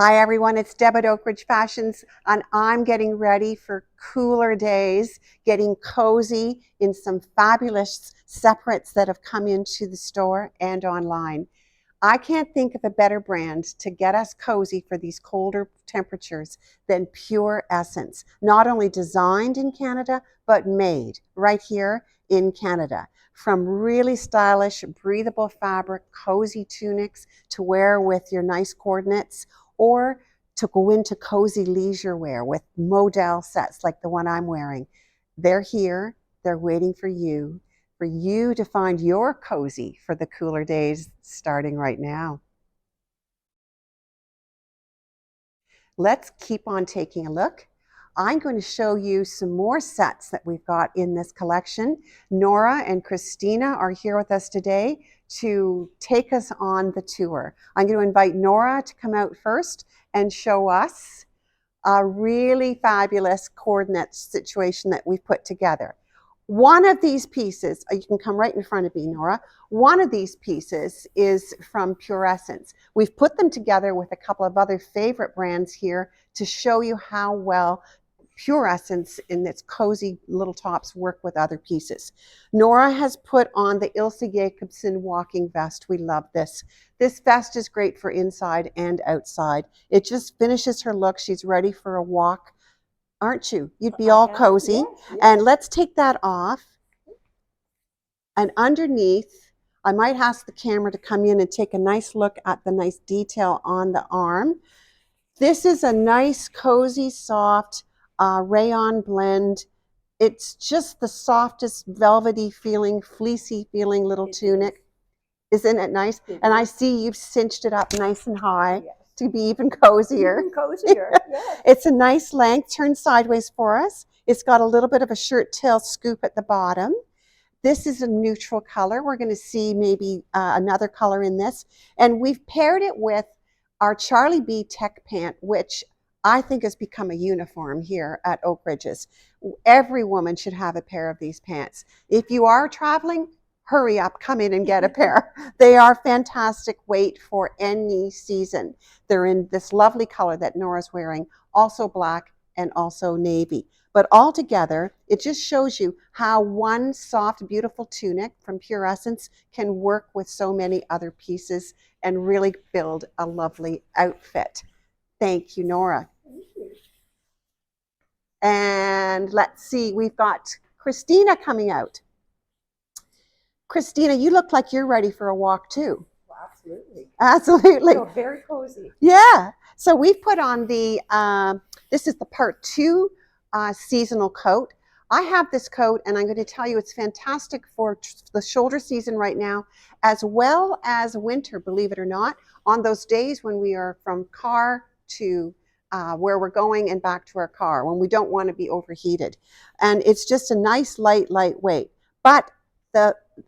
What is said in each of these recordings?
Hi everyone, it's Deb at Oak Ridge Fashions, and I'm getting ready for cooler days, getting cozy in some fabulous separates that have come into the store and online. I can't think of a better brand to get us cozy for these colder temperatures than Pure Essence. Not only designed in Canada, but made right here in Canada. From really stylish, breathable fabric, cozy tunics to wear with your nice coordinates, or to go into cozy leisure wear with modal sets like the one I'm wearing. They're here, they're waiting for you to find your cozy for the cooler days starting right now. Let's keep on taking a look. I'm going to show you some more sets that we've got in this collection. Nora and Christina are here with us today to take us on the tour. I'm going to invite Nora to come out first and show us a really fabulous coordinate situation that we've put together. One of these pieces, you can come right in front of me, Nora. One of these pieces is from Pure Essence. We've put them together with a couple of other favorite brands here to show you how well Pure Essence in its cozy little tops work with other pieces. Nora has put on the Ilse Jacobson walking vest. We love this. This vest is great for inside and outside. It just finishes her look. She's ready for a walk. Aren't you? You'd be all cozy. Yes. And let's take that off. And underneath, I might ask the camera to come in and take a nice look at the nice detail on the arm. This is a nice, cozy, soft rayon blend. It's just the softest, velvety feeling, fleecy feeling little tunic. Isn't it nice? And I see you've cinched it up nice and high. Yes. To be even cozier. Even cozier, yes. It's a nice length, turned sideways for us. It's got a little bit of a shirt tail scoop at the bottom. This is a neutral color. We're going to see maybe another color in this. And we've paired it with our Charlie B tech pant, which I think has become a uniform here at Oak Ridges. Every woman should have a pair of these pants. If you are traveling, hurry up, come in and get a pair. They are fantastic weight for any season. They're in this lovely color that Nora's wearing, also black and also navy. But all together, it just shows you how one soft, beautiful tunic from Pure Essence can work with so many other pieces and really build a lovely outfit. Thank you, Nora. Thank you. And let's see, we've got Christina coming out. Christina, you look like you're ready for a walk too. Well, absolutely. Absolutely. So very cozy. Yeah. So we've put on the, this is the part 2 seasonal coat. I have this coat and I'm going to tell you it's fantastic for the shoulder season right now, as well as winter, believe it or not, on those days when we are from car to where we're going and back to our car, when we don't want to be overheated. And it's just a nice, lightweight. But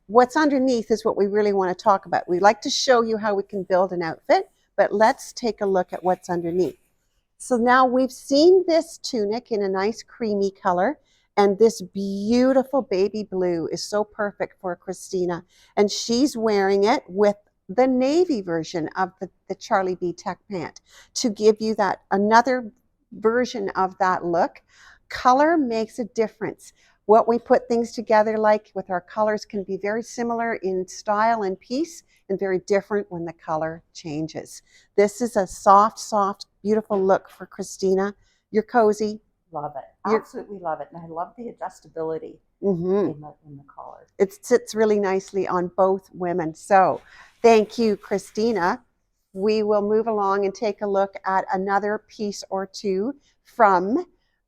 what's underneath is what we really want to talk about. We like to show you how we can build an outfit, but let's take a look at what's underneath. So now we've seen this tunic in a nice creamy color, and this beautiful baby blue is so perfect for Christina. And she's wearing it with the navy version of the Charlie B tech pant to give you that another version of that look. Color makes a difference. What we put things together like with our colors can be very similar in style and piece and very different when the color changes. This is a soft, beautiful look for Christina. You're cozy. Love it. Absolutely love it. And I love the adjustability in the collar. It sits really nicely on both women. So thank you, Christina. We will move along and take a look at another piece or two from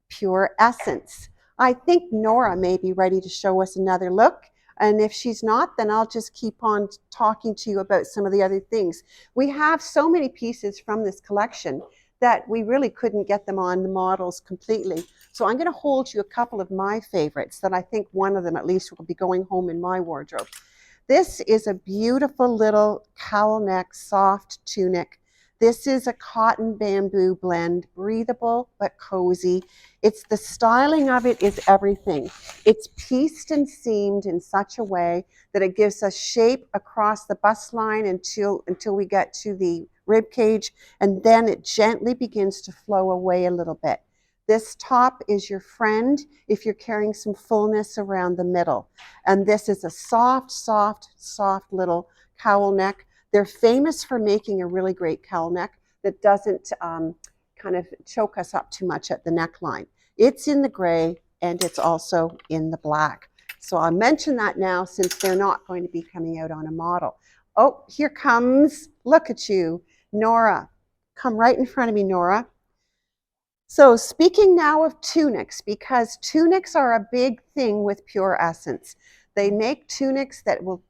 Pure Essence. I think Nora may be ready to show us another look. And if she's not, then I'll just keep on talking to you about some of the other things. We have so many pieces from this collection that we really couldn't get them on the models completely. So I'm going to hold you a couple of my favorites that I think one of them at least will be going home in my wardrobe. This is a beautiful little cowl neck, soft tunic. This is a cotton bamboo blend, breathable but cozy. It's the styling of it is everything. It's pieced and seamed in such a way that it gives us shape across the bust line until we get to the rib cage, and then it gently begins to flow away a little bit. This top is your friend if you're carrying some fullness around the middle. And this is a soft, soft, soft little cowl neck. They're famous for making a really great cowl neck that doesn't kind of choke us up too much at the neckline. It's in the gray and it's also in the black. So I'll mention that now since they're not going to be coming out on a model. Oh, here comes, look at you, Nora. Come right in front of me, Nora. So speaking now of tunics, because tunics are a big thing with Pure Essence. They make tunics that will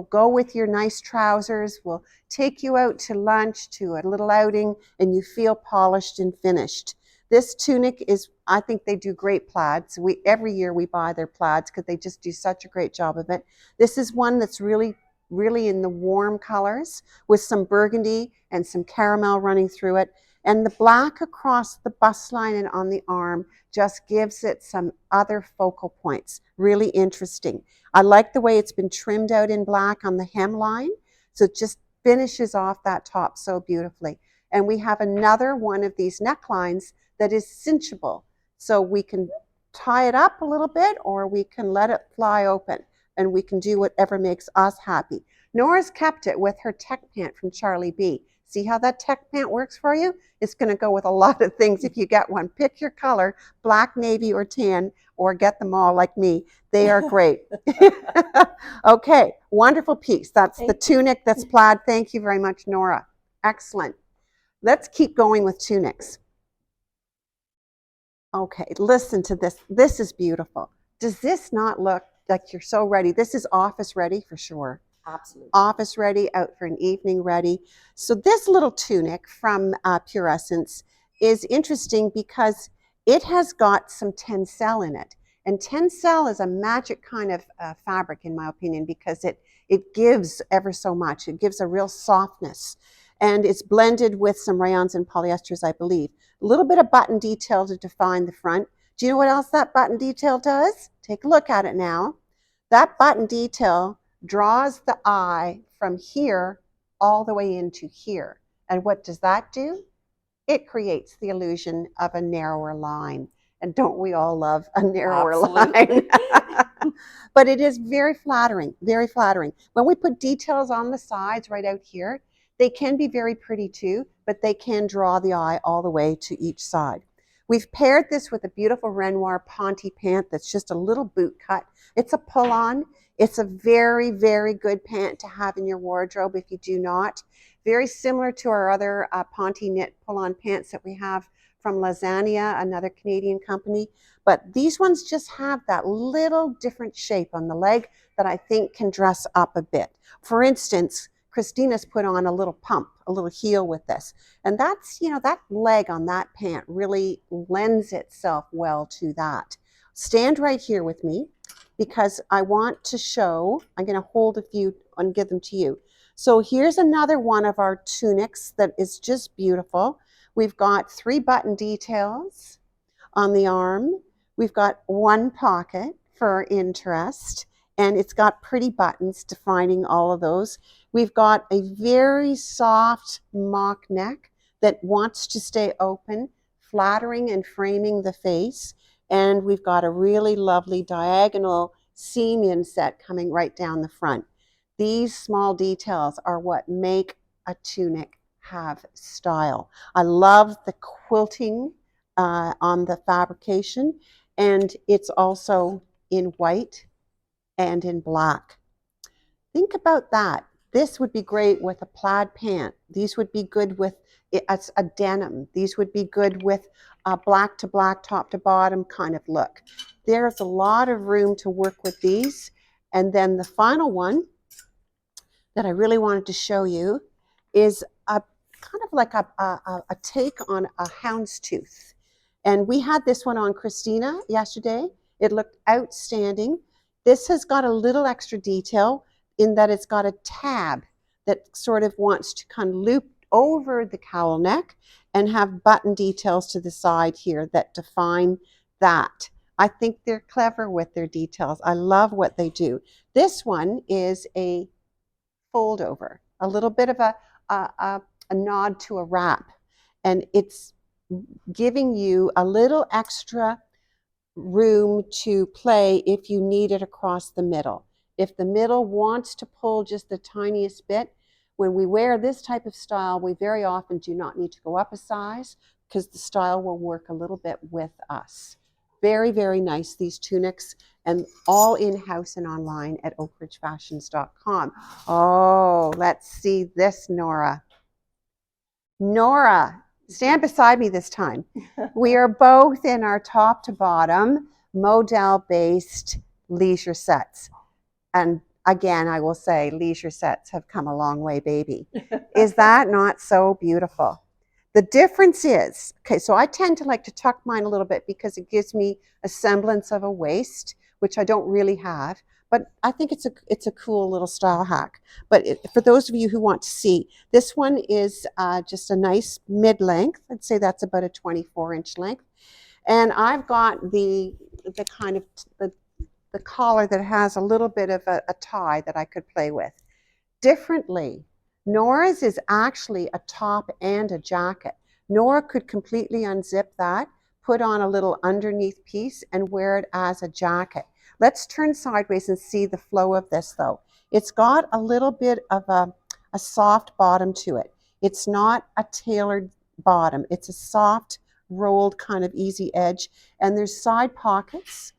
go with your nice trousers, will take you out to lunch, to a little outing, and you feel polished and finished. This tunic is, I think they do great plaids. Every year we buy their plaids because they just do such a great job of it. This is one that's really, really in the warm colors with some burgundy and some caramel running through it. And the black across the bust line and on the arm just gives it some other focal points. Really interesting. I like the way it's been trimmed out in black on the hemline. So it just finishes off that top so beautifully. And we have another one of these necklines that is cinchable. So we can tie it up a little bit or we can let it fly open and we can do whatever makes us happy. Nora's kept it with her tech pant from Charlie B. See how that tech pant works for you? It's going to go with a lot of things if you get one. Pick your color, black, navy, or tan, or get them all like me. They are great. Okay, wonderful piece. That's the tunic that's plaid. Thank you very much, Nora. Excellent. Let's keep going with tunics. Okay, listen to this. This is beautiful. Does this not look like you're so ready? This is office ready for sure. Absolutely. Office ready, out for an evening ready. So this little tunic from Pure Essence is interesting because it has got some tencel in it. And tencel is a magic kind of fabric, in my opinion, because it gives ever so much. It gives a real softness. And it's blended with some rayons and polyesters, I believe. A little bit of button detail to define the front. Do you know what else that button detail does? Take a look at it now. That button detail draws the eye from here all the way into here. And what does that do? It creates the illusion of a narrower line. And don't we all love a narrower line? But it is very flattering, very flattering. When we put details on the sides right out here, they can be very pretty too, but they can draw the eye all the way to each side. We've paired this with a beautiful Renoir Ponte pant that's just a little boot cut. It's a pull-on. It's a very, very good pant to have in your wardrobe if you do not. Very similar to our other Ponte knit pull-on pants that we have from Lasagna, another Canadian company. But these ones just have that little different shape on the leg that I think can dress up a bit. For instance, Christina's put on a little pump, a little heel with this. And that's, that leg on that pant really lends itself well to that. Stand right here with me because I want to show, I'm going to hold a few and give them to you. So here's another one of our tunics that is just beautiful. We've got 3 button details on the arm. We've got 1 pocket for interest, and it's got pretty buttons defining all of those. We've got a very soft mock neck that wants to stay open, flattering and framing the face. And we've got a really lovely diagonal seam inset coming right down the front. These small details are what make a tunic have style. I love the quilting on the fabrication, and it's also in white and in black. Think about that. This would be great with a plaid pant. These would be good with a denim. These would be good with a black to black, top to bottom kind of look. There's a lot of room to work with these. And then the final one that I really wanted to show you is a kind of like a take on a houndstooth. And we had this one on Christina yesterday. It looked outstanding. This has got a little extra detail in that it's got a tab that sort of wants to kind of loop over the cowl neck and have button details to the side here that define that. I think they're clever with their details. I love what they do. This one is a fold over, a little bit of a a nod to a wrap, and it's giving you a little extra room to play if you need it across the middle. If the middle wants to pull just the tiniest bit, when we wear this type of style, we very often do not need to go up a size because the style will work a little bit with us. Very, very nice, these tunics, and all in-house and online at oakridgefashions.com. Oh, let's see this, Nora. Nora, stand beside me this time. We are both in our top to bottom modal-based leisure sets. And again, I will say leisure sets have come a long way, baby. Is that not so beautiful? The difference is, okay, so I tend to like to tuck mine a little bit because it gives me a semblance of a waist, which I don't really have. But I think it's a cool little style hack. But for those of you who want to see, this one is just a nice mid-length. I'd say that's about a 24-inch length. And I've got the kind of the collar that has a little bit of a tie that I could play with. Differently, Nora's is actually a top and a jacket. Nora could completely unzip that, put on a little underneath piece, and wear it as a jacket. Let's turn sideways and see the flow of this, though. It's got a little bit of a soft bottom to it. It's not a tailored bottom. It's a soft, rolled kind of easy edge, and there's side pockets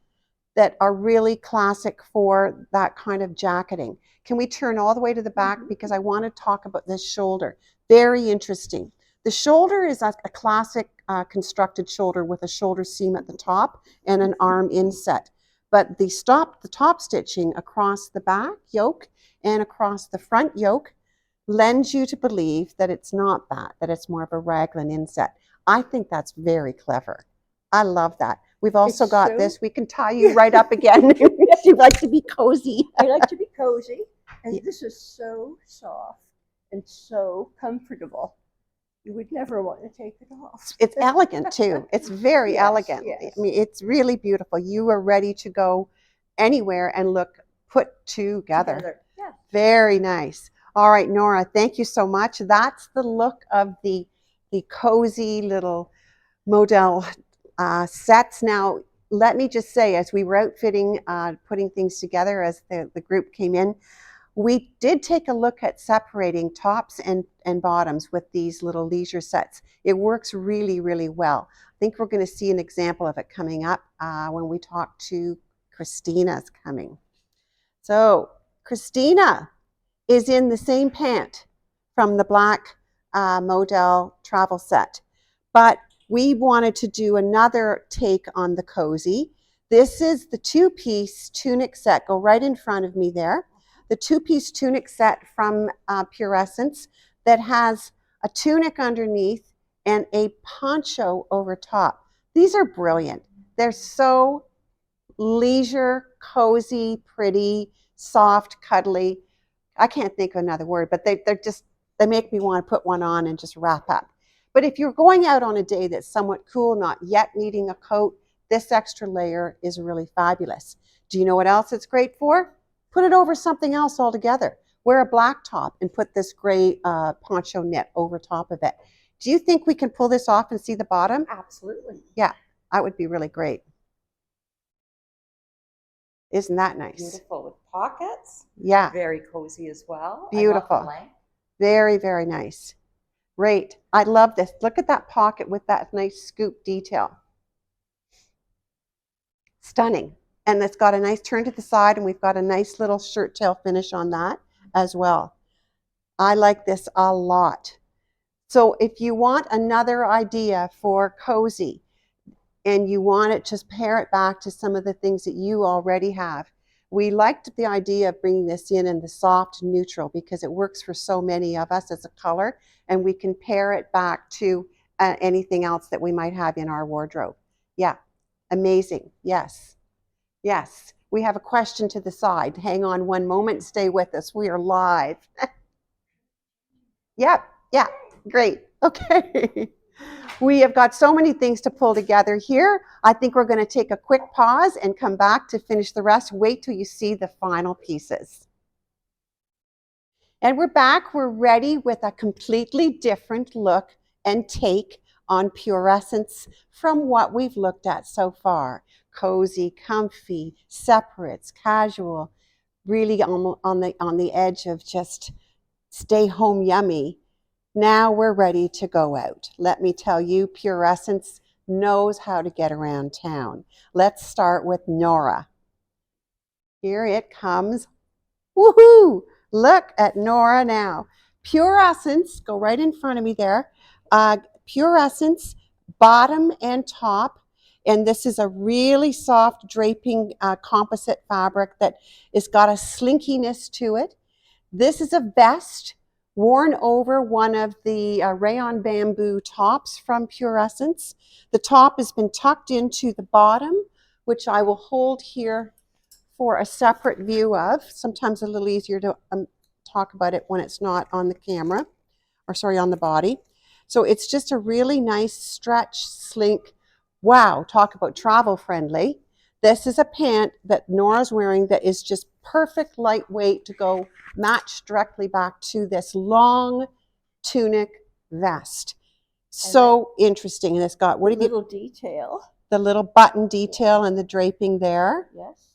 that are really classic for that kind of jacketing. Can we turn all the way to the back? Because I want to talk about this shoulder. Very interesting. The shoulder is a classic constructed shoulder with a shoulder seam at the top and an arm inset. But the top stitching across the back yoke and across the front yoke lends you to believe that it's not that it's more of a raglan inset. I think that's very clever. I love that. We've also got this. We can tie you right up again if you like to be cozy. I like to be cozy. And this is so soft and so comfortable. You would never want to take it off. It's elegant too. It's very elegant. Yes. I mean, it's really beautiful. You are ready to go anywhere and look put together. Yeah. Very nice. All right, Nora, thank you so much. That's the look of the cozy little modal sets. Now, let me just say, as we were outfitting, putting things together as the group came in, we did take a look at separating tops and bottoms with these little leisure sets. It works really, really well. I think we're going to see an example of it coming up when we talk to Christina's coming. So Christina is in the same pant from the black modal travel set, but we wanted to do another take on the cozy. This is the two-piece tunic set. Go right in front of me there. The two-piece tunic set from Pure Essence that has a tunic underneath and a poncho over top. These are brilliant. They're so leisure, cozy, pretty, soft, cuddly. I can't think of another word, but they make me want to put one on and just wrap up. But if you're going out on a day that's somewhat cool, not yet needing a coat, this extra layer is really fabulous. Do you know what else it's great for? Put it over something else altogether. Wear a black top and put this gray poncho knit over top of it. Do you think we can pull this off and see the bottom? Absolutely. Yeah, that would be really great. Isn't that nice? Beautiful with pockets. Yeah. Very cozy as well. Beautiful. I love the length. Very, very nice. Great. I love this. Look at that pocket with that nice scoop detail. Stunning. And it's got a nice turn to the side, and we've got a nice little shirt tail finish on that as well. I like this a lot. So if you want another idea for cozy and you want it, just pair it back to some of the things that you already have. We liked the idea of bringing this in the soft neutral because it works for so many of us as a color, and we can pair it back to anything else that we might have in our wardrobe. Yeah, amazing. Yes, yes. We have a question to the side. Hang on one moment. Stay with us. We are live. Yep, yeah, great. Okay. We have got so many things to pull together here. I think we're going to take a quick pause and come back to finish the rest. Wait till you see the final pieces. And we're back. We're ready with a completely different look and take on Pure Essence from what we've looked at so far. Cozy, comfy, separates, casual, really on the edge of just stay home yummy. Now we're ready to go out. Let me tell you, Pure Essence knows how to get around town. Let's start with Nora. Here it comes. Woohoo! Look at Nora now. Pure Essence, go right in front of me there. Pure Essence, bottom and top. And this is a really soft draping composite fabric that has got a slinkiness to it. This is a vest worn over one of the rayon bamboo tops from Pure Essence. The top has been tucked into the bottom, which I will hold here for a separate view of. Sometimes a little easier to talk about it when it's not on the camera, or sorry, on the body. So it's just a really nice stretch, slink. Wow, talk about travel friendly. This is a pant that Nora's wearing that is just perfect lightweight to go match directly back to this long tunic vest. So interesting. And it's got, what the little detail. The little button detail and the draping there. Yes.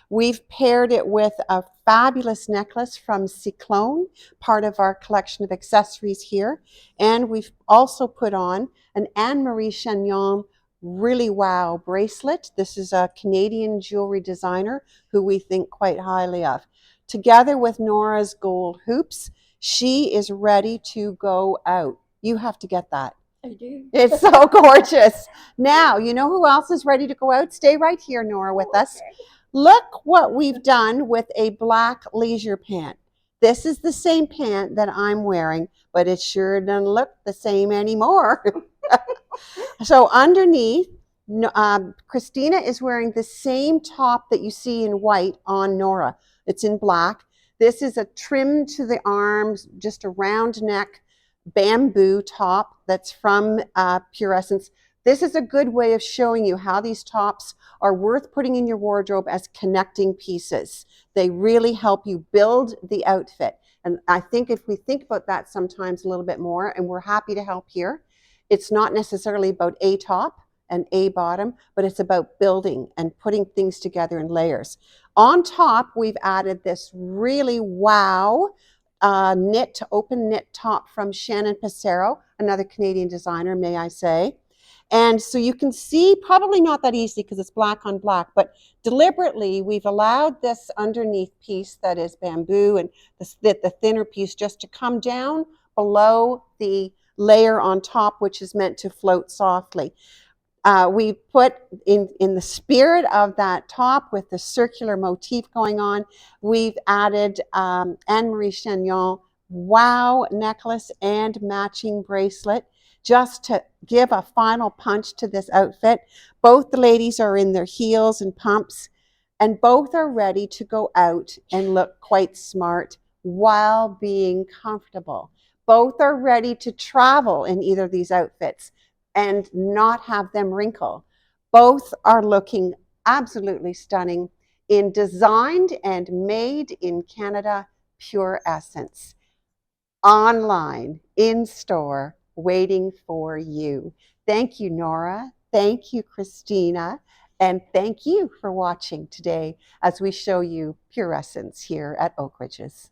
We've paired it with a fabulous necklace from Cyclone, part of our collection of accessories here. And we've also put on an Anne-Marie Chagnon really wow bracelet. This is a Canadian jewelry designer who we think quite highly of. Together with Nora's gold hoops, she is ready to go out. You have to get that. I do. It's so gorgeous. Now, you know who else is ready to go out? Stay right here, Nora, with us. Look what we've done with a black leisure pant. This is the same pant that I'm wearing, but it sure doesn't look the same anymore. So underneath, Christina is wearing the same top that you see in white on Nora. It's in black. This is a trim to the arms, just a round neck bamboo top that's from Pure Essence. This is a good way of showing you how these tops are worth putting in your wardrobe as connecting pieces. They really help you build the outfit. And I think if we think about that sometimes a little bit more, and we're happy to help here, it's not necessarily about a top and a bottom, but it's about building and putting things together in layers. On top, we've added this really wow open knit top from Shannon Passero, another Canadian designer, may I say. And so you can see, probably not that easy because it's black on black, but deliberately we've allowed this underneath piece that is bamboo and the thinner piece just to come down below the layer on top, which is meant to float softly. We put in the spirit of that top with the circular motif going on, we've added Anne-Marie Chagnon wow necklace and matching bracelet just to give a final punch to this outfit. Both the ladies are in their heels and pumps, and both are ready to go out and look quite smart while being comfortable. Both are ready to travel in either of these outfits and not have them wrinkle. Both are looking absolutely stunning in designed and made in Canada Pure Essence. Online, in store, waiting for you. Thank you, Nora. Thank you, Christina. And thank you for watching today as we show you Pure Essence here at Oak Ridges.